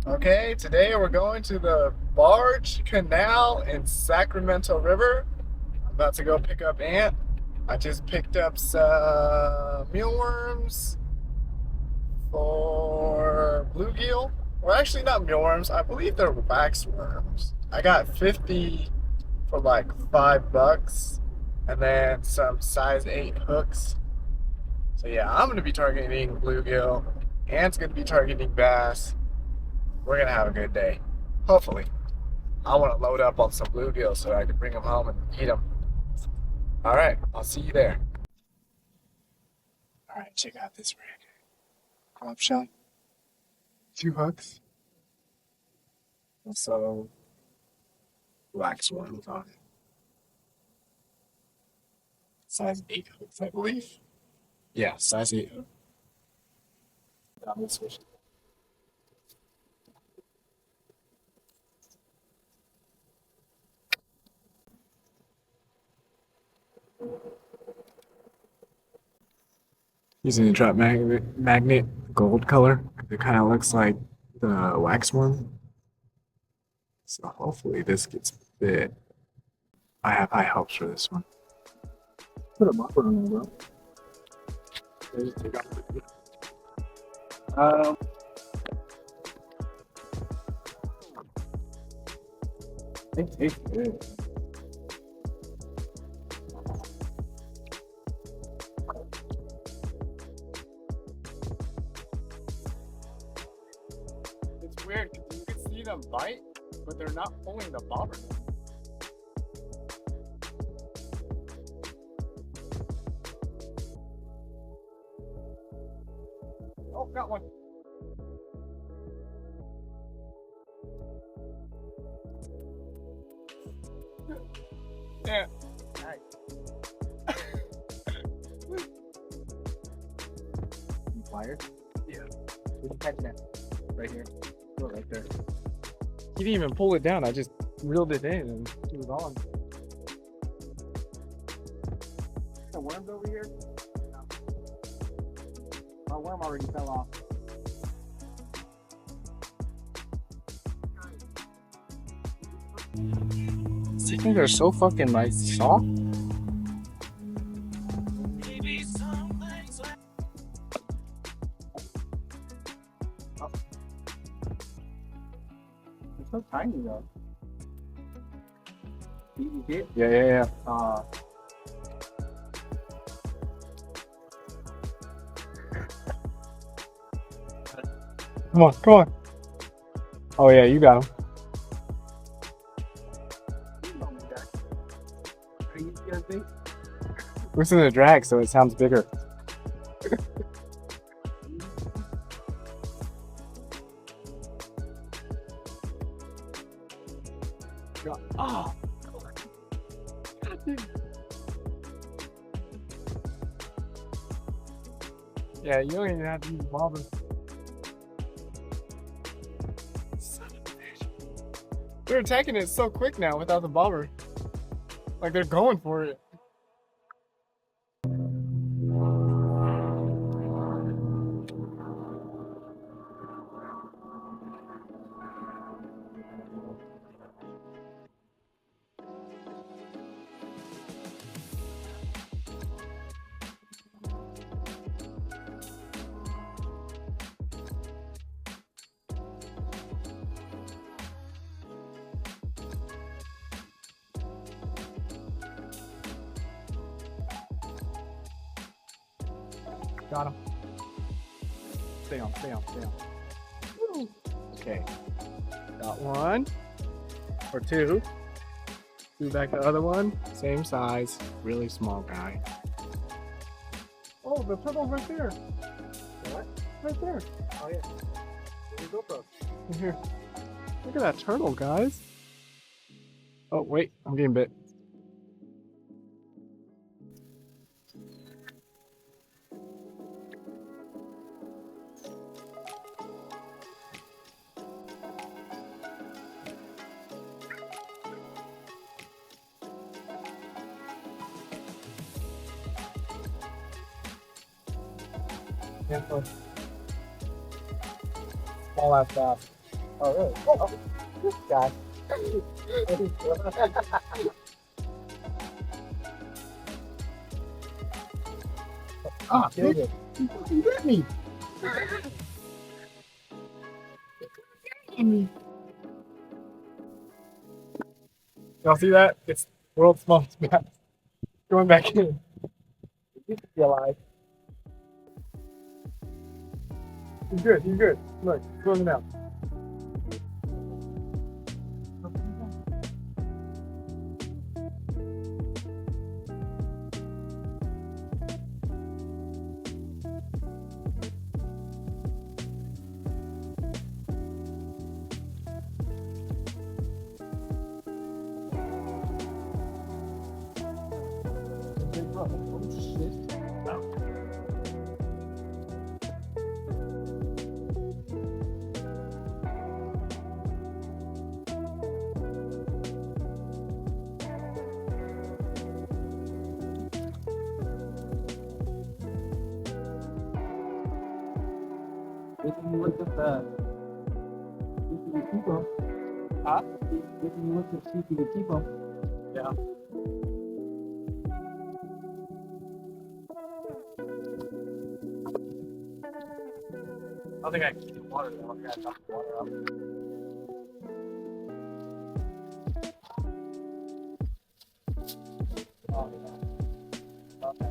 Okay, today we're going to the Barge Canal in Sacramento River. I'm about to go pick up Ant. I just picked up some mealworms for bluegill. Well, actually, not mealworms. I believe they're waxworms. I got 50 for like $5, and then some size 8 hooks. So yeah, I'm gonna be targeting bluegill. Ant's gonna be targeting bass. We're gonna have a good day. Hopefully. I want to load up on some bluegill so I can bring them home and eat them. All right, I'll see you there. All right, check out this rig. Come up, Shelly. 2 hooks. Also, wax worms on it. Size 8 hooks, I believe. Yeah, size 8 hook. Got me switched. Using the trout magnet gold color. It kind of looks like the wax worm. So hopefully this gets bit. I have high hopes for this one. Put a bumper on there, bro. Just take off the it tastes good. It's weird because you can see them bite, but they're not pulling the bobber. Oh, got one. Yeah. Nice. You fired? Yeah. Where'd you catch that? Right here. Oh, right there. He didn't even pull it down. I just reeled it in and it was on. The worms over here? No. My worm already fell off. These things are so fucking like soft. Oh. They're so tiny though. You did? Yeah. Come on. Oh yeah, you got him. We're in the drag, so it sounds bigger. Oh. Yeah, you don't even have to use bobber. They're attacking it so quick now without the bobber. Like they're going for it. Got him. Stay on. Woo. Okay. Got one. Or two. Do back the other one. Same size. Really small guy. Oh, the turtle's right there. What? Right there. Oh, yeah. Here's your GoPro. Here. Look at that turtle, guys. Oh, wait. I'm getting bit. Handful. Small ass bass. Oh, really? Oh, this guy. Ah, killed it. He fucking bit me. Y'all see that? It's world's smallest bass. Going back in. He's still alive. He's good. He's good. Look, swimming out. Oh shit. If you look at the, if you keep them, huh? If you look at see if you can keep them. Yeah. I don't think I can keep water though. I gotta top the water up. Oh, yeah. Okay.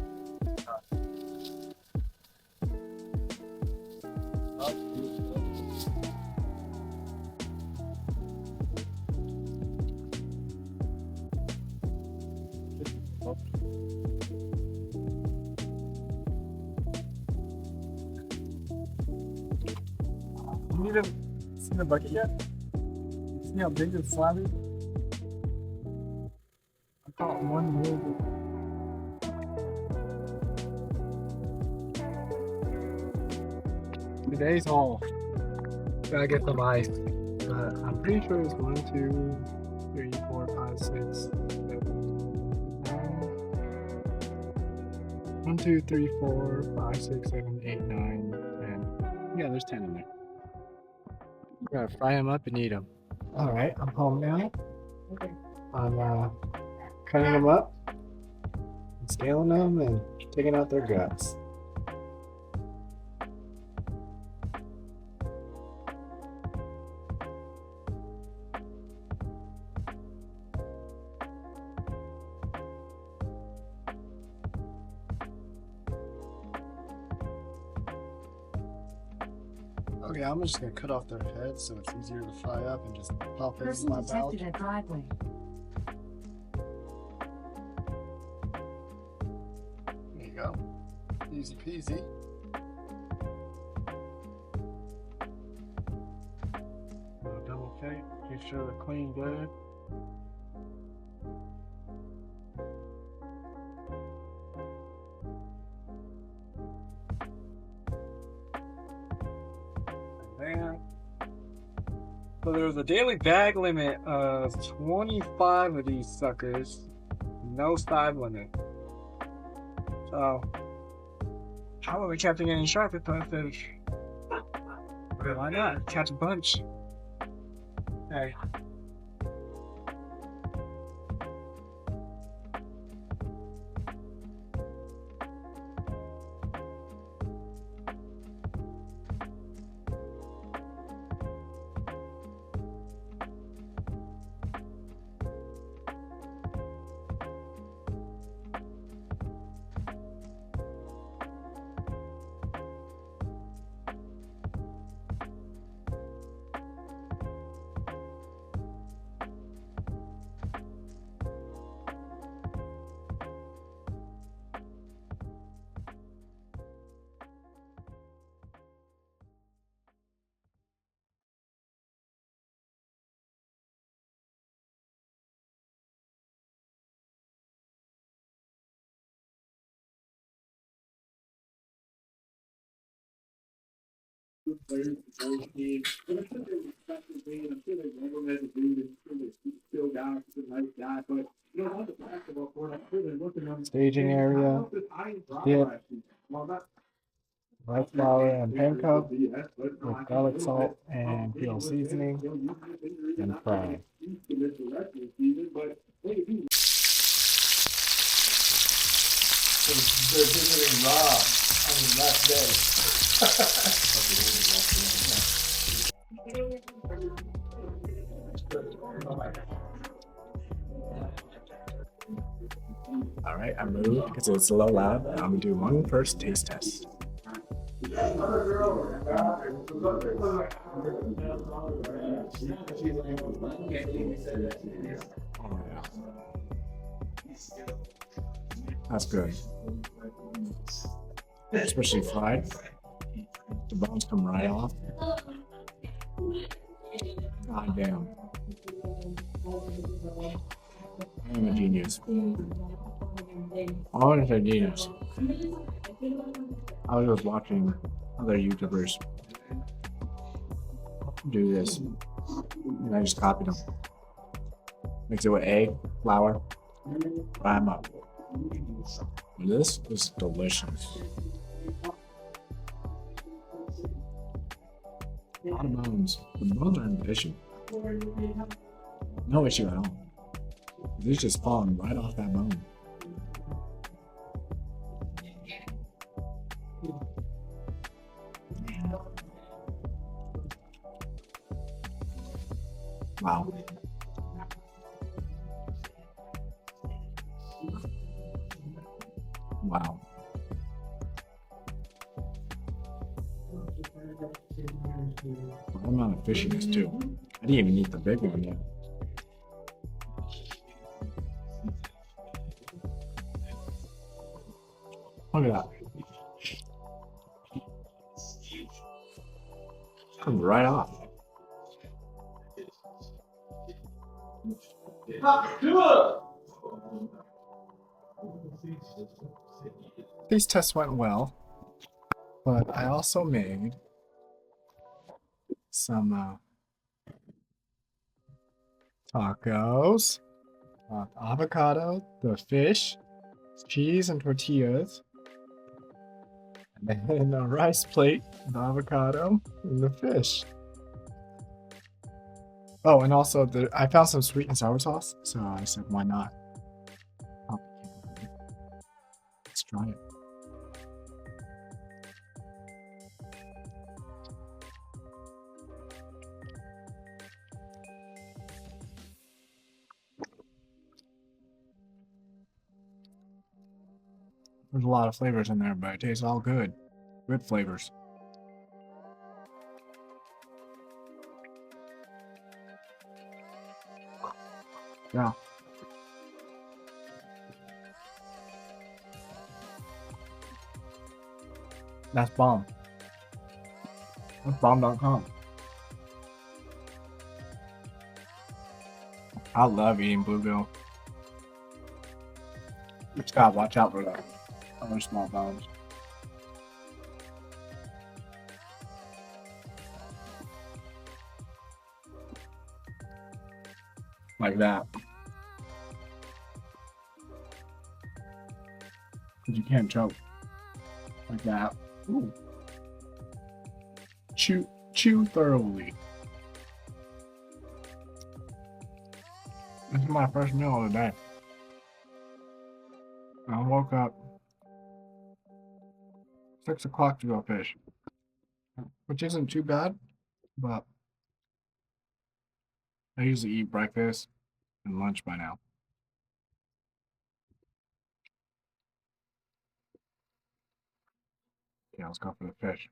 You even seen the bucket yet? See how big this slab is? I caught one really good. Today's haul. Gotta get some ice. I'm pretty sure it's 1, 2, 3, 4, 5, 6, 7, 1, 2, 3, 4, 5, 6, 7, 8, 9, 10. Yeah, there's 10 in there. Gotta fry them up and eat them. Alright, I'm home now. Okay. I'm cutting them up, and scaling them, and taking out their guts. Okay, I'm just gonna cut off their heads so it's easier to fry up and just pop it in my mouth. Detected at driveway. There you go. Easy peasy. Double check, make sure they're clean good. So there's a daily bag limit of 25 of these suckers. No side limit. So, how are we catching any sharper fish? Why not? Catch a bunch. Hey. Staging area. Yeah. rice flour and panko with garlic salt and peel seasoning and fry. They're visiting Rob on his last day. All right, I moved because it's a little loud. I'm gonna do one first taste test. Oh, yeah. That's good. Especially fried. The bones come right off. God damn. I'm a genius. I want to say genius. I was just watching other YouTubers do this, and I just copied them. Mix it with egg, flour, fry them up. This is delicious. A lot of bones. The bones aren't the issue. No issue at all. These just falling right off that bone. Wow. Wow. What amount of fishiness too. I didn't even eat the big one yet. Look at that. Comes right off. These tests went well, but I also made some tacos, avocado, the fish, cheese and tortillas, and then a rice plate, the avocado, and the fish. Oh, and also I found some sweet and sour sauce, so I said, why not? Let's try it. There's a lot of flavors in there, but it tastes all good. Good flavors. Yeah. That's bomb. That's bomb.com. I love eating bluegill. Just gotta watch out for the other small bones. Like that. Because you can't choke. Like that. Ooh. Chew thoroughly. This is my first meal of the day. I woke up 6 o'clock to go fish, which isn't too bad, but I usually eat breakfast and lunch by now. Okay, let's go for the fish.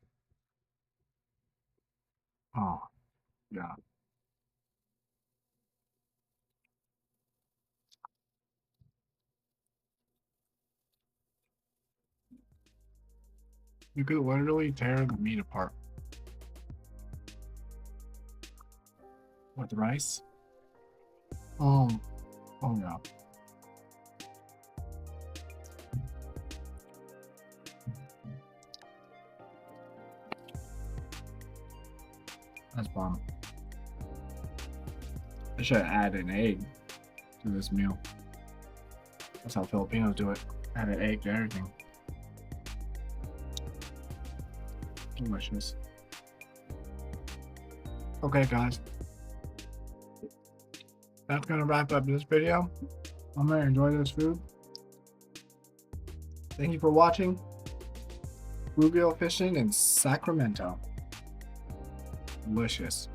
Oh, yeah. You could literally tear the meat apart. With the rice? Oh yeah. That's bomb. I should add an egg to this meal. That's how Filipinos do it. Add an egg to everything. Delicious. Okay, guys. That's gonna wrap up this video. I'm gonna enjoy this food. Thank you for watching. Bluegill Fishing in Sacramento. Delicious.